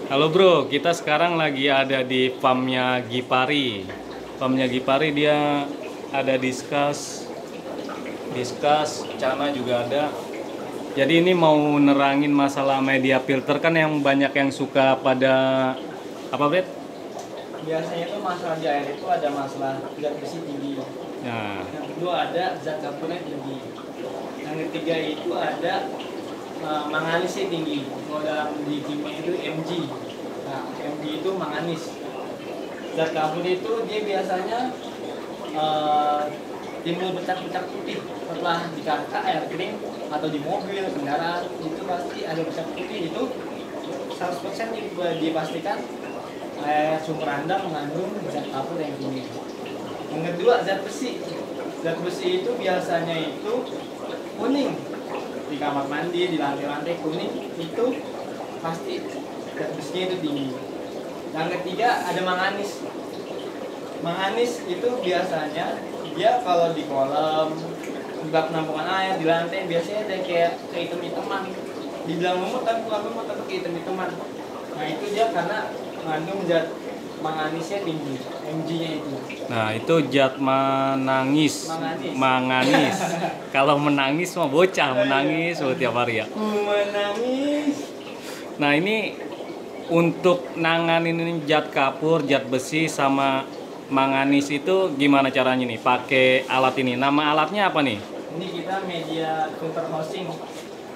Halo bro, kita sekarang lagi ada di farmnya Gipari. Farmnya Gipari dia ada diskus, Cana juga ada. Jadi ini mau nerangin masalah media filter kan yang banyak yang suka pada apa, Bret? Biasanya tuh masalah di air itu ada masalah zat besi tinggi. Nah, Yang kedua ada zat kapurnya tinggi. Yang ketiga itu ada manganisnya tinggi. Kalau dalam di kimia itu Mg. Nah, Mg itu manganis. Zat kapur itu dia biasanya timbul bercak-bercak putih setelah dikacak air kering atau di mobil, kendaraan itu pasti ada bercak putih itu 100% dipastikan sumber Anda mengandung zat kapur yang tinggi. Yang kedua zat besi. Zat besi itu biasanya itu kuning di kamar mandi, di lantai-lantai kuning itu pasti zat besinya itu tinggi. Yang ketiga ada manganis. Manganis itu biasanya dia kalau di kolam, di bak penampungan air, di lantai biasanya ada kayak kehitam-hitaman. Dibilang lumut tapi bukan lumut tapi kehitam-hitaman. Nah itu dia karena mengandung zat manganisnya tinggi, Mg-nya itu. nah itu zat manganis. Kalau menangis mah bocah menangis tiap hari ya. Menangis. Nah ini untuk nanganin ini zat kapur, zat besi sama manganis itu gimana caranya nih? Pakai alat ini. Nama alatnya apa nih? Ini kita media filter housing,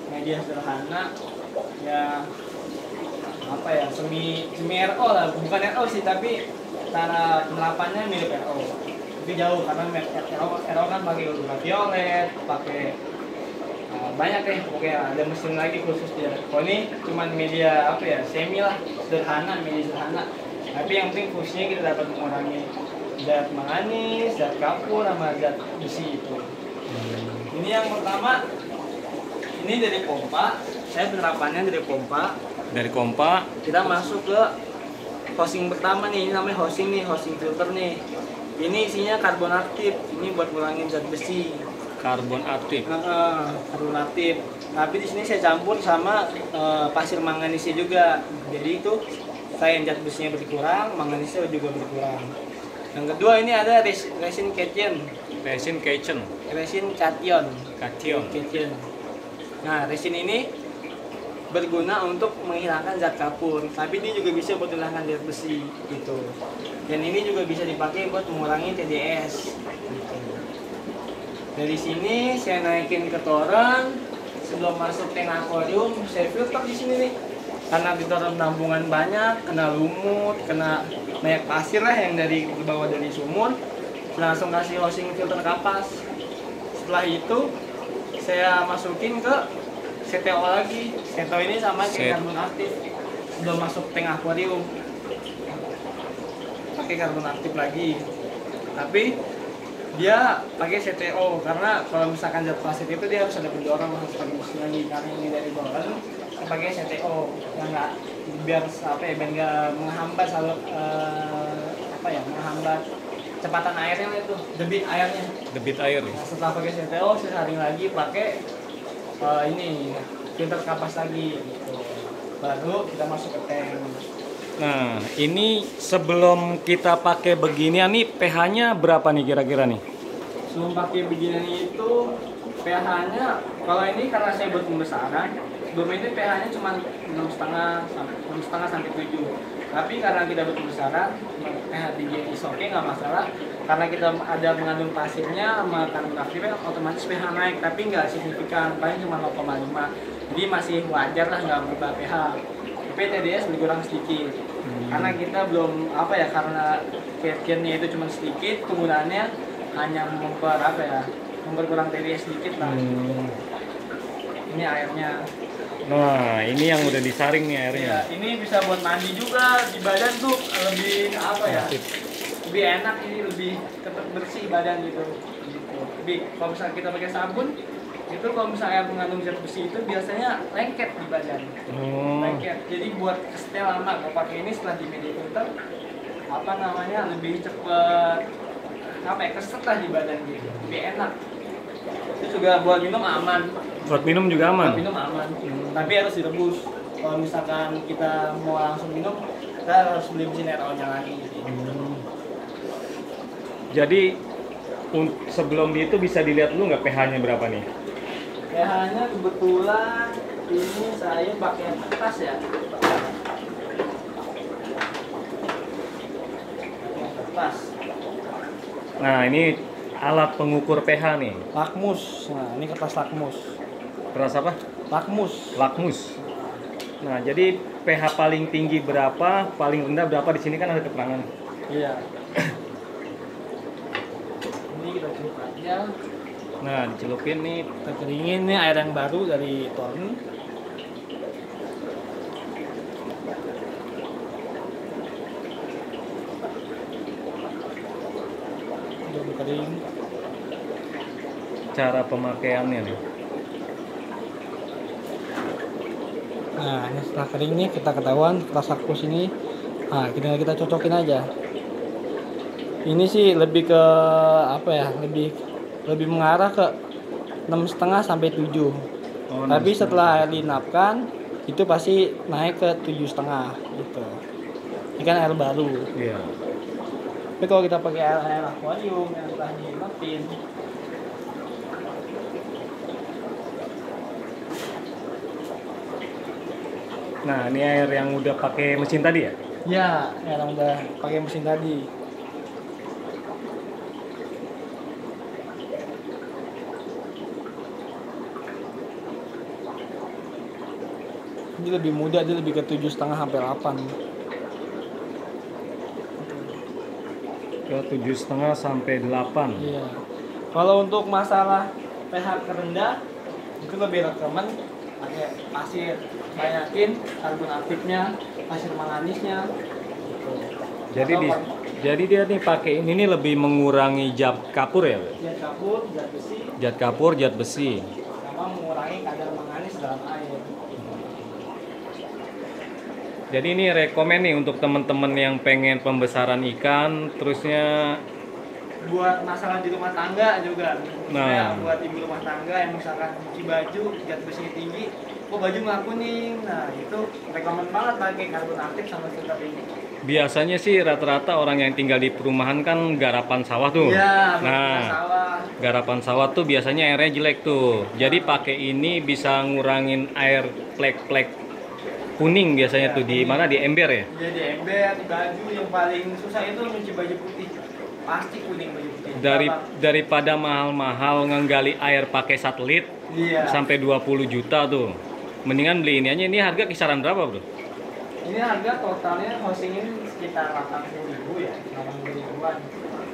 media sederhana ya apa ya semi RO lah, bukan RO sih tapi cara penerapannya mirip RO. Tapi jauh karena RO kan pakai ultraviolet, pakai banyak deh, oke ada mesin lagi khusus dia. Kalau ini cuman media apa ya semi lah, sederhana, media sederhana. Tapi yang penting fungsinya kita dapat mengurangi zat manganis, zat kapur, sama zat besi itu. Ini yang pertama, ini dari pompa. Saya penerapannya dari pompa. Dari kompa. Kita masuk ke housing pertama nih, ini namanya housing nih, housing filter nih. Ini isinya karbon aktif, ini buat ngurangin zat besi. Karbon aktif. Karbon aktif. Tapi di sini saya campur sama pasir manganisnya juga. Jadi itu selain zat besinya berkurang, manganisnya juga berkurang. Yang kedua ini ada resin cation. Resin cation. Resin cation. Cation. Nah, resin ini berguna untuk menghilangkan zat kapur, tapi dia juga bisa buat menghilangkan zat besi gitu. Dan ini juga bisa dipakai buat mengurangi TDS. Gitu. Dari sini saya naikin ke toren, sebelum masuk tank akuarium saya filter di sini nih. Karena di toren penampungan banyak, kena lumut, kena banyak pasir lah yang dari bawah dari sumur. Langsung kasih housing filter kapas. Setelah itu saya masukin ke CTO lagi. CTO ini sama kayak karbon aktif. Sebelum masuk tank akuarium pakai karbon aktif lagi. Tapi dia pakai CTO karena kalau misalkan zat plastik itu dia harus ada pendorong, harus pakai mesin lagi. Karena ini dari bawah saya pakai CTO yang nggak biar apa ya biar nggak menghambat selalu menghambat kecepatan airnya itu, debit airnya. Debit air. Nah, setelah pakai CTO saya saring lagi pakai ini filter kapas lagi gitu. Baru kita masuk ke tank. Nah, ini sebelum kita pakai beginian nih pH-nya berapa nih kira-kira nih? Sebelum pakai beginian itu pH-nya kalau ini karena saya buat pembesaran, sebelum ini pH-nya cuma 6,5 sampai 7. Tapi karena kita buat pembesaran, pH tinggi is oke nggak masalah. Karena kita ada mengandung pasirnya sama karbon aktifnya, otomatis pH naik, tapi nggak signifikan, paling cuma 0,5. Jadi masih wajar lah, nggak berubah pH. Tapi TDS berkurang sedikit. Karena kita belum karena cationnya itu cuma sedikit, penggunaannya hanya memperkurang TDS sedikit lah. Ini airnya. Nah, ini yang udah disaring nih airnya. Ya, ini bisa buat mandi juga di badan tuh lebih lebih enak, ini lebih tetap bersih badan gitu. Lebih kalau misalnya kita pakai sabun itu kalau misalnya air mengandung zat besi itu biasanya lengket di badan. Lengket. Jadi buat setel lama kalau pakai ini setelah di media filter lebih cepet keset lah di badan gitu. Lebih enak. Itu juga buat minum aman. Buat minum juga aman. Buat minum aman. Tapi harus direbus. Kalau misalkan kita mau langsung minum, kita harus beli mesin RO-nya lagi. Jadi sebelum itu bisa dilihat dulu nggak pH-nya berapa nih? pH-nya kebetulan ini saya pakai kertas ya. Kertas. Nah, ini alat pengukur pH nih. Lakmus. Nah, ini kertas lakmus. Keras apa? Lakmus. Lakmus. Nah, jadi pH paling tinggi berapa, paling rendah berapa, di sini kan ada keterangan. Iya. Ini kita celup aja. Nah, dicelupin nih. Kita keringin nih air yang baru dari torn. Udah kering. Cara pemakaiannya nih. Nah, ini setelah kering nih kita ketahuan kertas lakmus ini. Nah, kita cocokin aja. Ini sih lebih ke apa ya? Lebih mengarah ke 6,5 sampai 7. Oh, Tapi 6,5. setelah air diinapkan itu pasti naik ke 7,5 gitu. Ini kan air baru. Iya. Tapi kalau kita pakai air akuarium yang telah diinapin, Nah, ini air yang udah pakai mesin tadi ya? ya air yang udah pakai mesin tadi. Ini lebih mudah, dia lebih ke 7,5 sampai 8. Ke 7,5 sampai 8. Iya. Kalau untuk masalah pH terendah itu lebih rekomen pakai pasir, banyakin karbon aktifnya, pasir manganisnya. Jadi Atau jadi dia nih pakai ini nih lebih mengurangi zat kapur ya? zat kapur, zat besi, Zat kapur, zat besi. sama mengurangi kadar manganis dalam air. Jadi ini rekomen nih untuk teman-teman yang pengen pembesaran ikan, terusnya Buat masalah di rumah tangga juga. Nah. Buat ibu rumah tangga yang misalkan cuci baju, zat besinya tinggi, kok baju nggak kuning. Nah, itu rekomen banget pakai karbon aktif sama filter ini. biasanya sih rata-rata orang yang tinggal di perumahan kan garapan sawah tuh. Iya, Nah, sawah. garapan sawah tuh biasanya airnya jelek tuh. Jadi pakai ini bisa ngurangin air plek-plek kuning biasanya tuh di mana, di ember ya. Jadi ember, di baju yang paling susah itu nyuci baju putih. Pasti kuning baju putih. Daripada mahal-mahal nggali air pakai satelit Iya. sampai 20 juta tuh. Mendingan beli ini aja. Ini harga kisaran berapa, Bro? Ini harga totalnya hosting ini sekitar 80.000 ya, 80.000-an.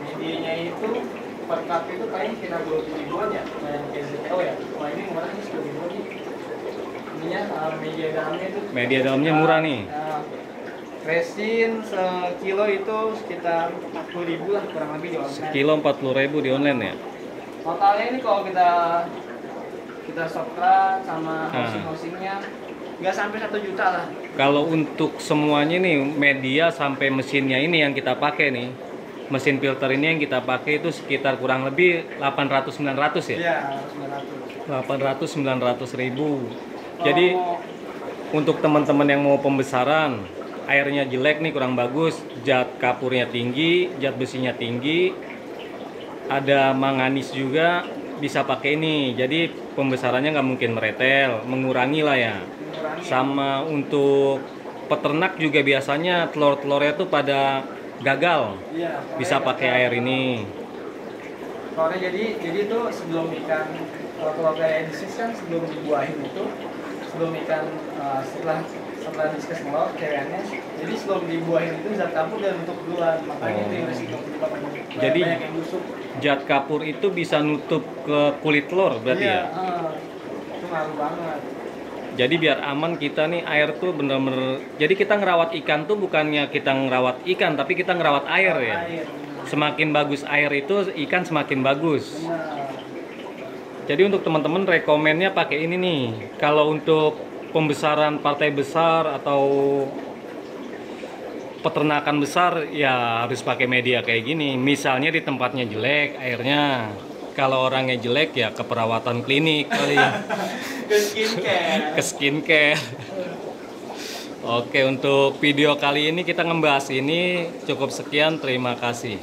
Medianya itu per cup itu kayaknya sekitar 20.000-an ya, yang KZTO ya. Wah, ini murah nih 10.000 nih. Ininya media dalamnya itu. Media dalamnya murah nih. Resin sekilo itu sekitar 40.000 lah kurang lebih di online. Sekilo 40.000 di online ya. Totalnya ini kalau kita subscribe sama hosting-hostingnya nggak sampai 1 juta lah. Kalau untuk semuanya nih media sampai mesinnya ini yang kita pakai nih, mesin filter ini yang kita pakai itu sekitar kurang lebih 800-900 ya? Iya, 900. 800-900 ribu. Jadi untuk teman-teman yang mau pembesaran, airnya jelek nih, kurang bagus, zat kapurnya tinggi, zat besinya tinggi, ada manganis juga, bisa pakai ini. Jadi pembesarannya nggak mungkin meretel, mengurangi lah ya. Sama untuk peternak juga biasanya telur-telurnya tuh pada gagal, Iya, bisa pakai air ini. Soalnya jadi tuh sebelum ikan kalau kayak disis kan sebelum dibuahin itu sebelum ikan setelah diskus telur ceweknya, jadi sebelum dibuahin itu zat kapur udah nutup duluan, makanya itu yang resiko penyebab Jadi banyak yang busuk. zat kapur itu bisa nutup ke kulit telur berarti Iya, ya. Itu ngaruh banget. Jadi biar aman kita nih air tuh bener-bener. Jadi kita ngerawat ikan tuh bukannya kita ngerawat ikan, tapi kita ngerawat air ya. Semakin bagus air itu ikan semakin bagus. Benar. Jadi untuk teman-teman rekomennya pakai ini nih. Kalau untuk pembesaran partai besar atau peternakan besar ya harus pakai media kayak gini. Misalnya di tempatnya jelek airnya. Kalau orangnya jelek ya ke perawatan klinik kali. Ke skincare. Ke skincare. Oke, untuk video kali ini kita ngebahas ini cukup sekian. Terima kasih.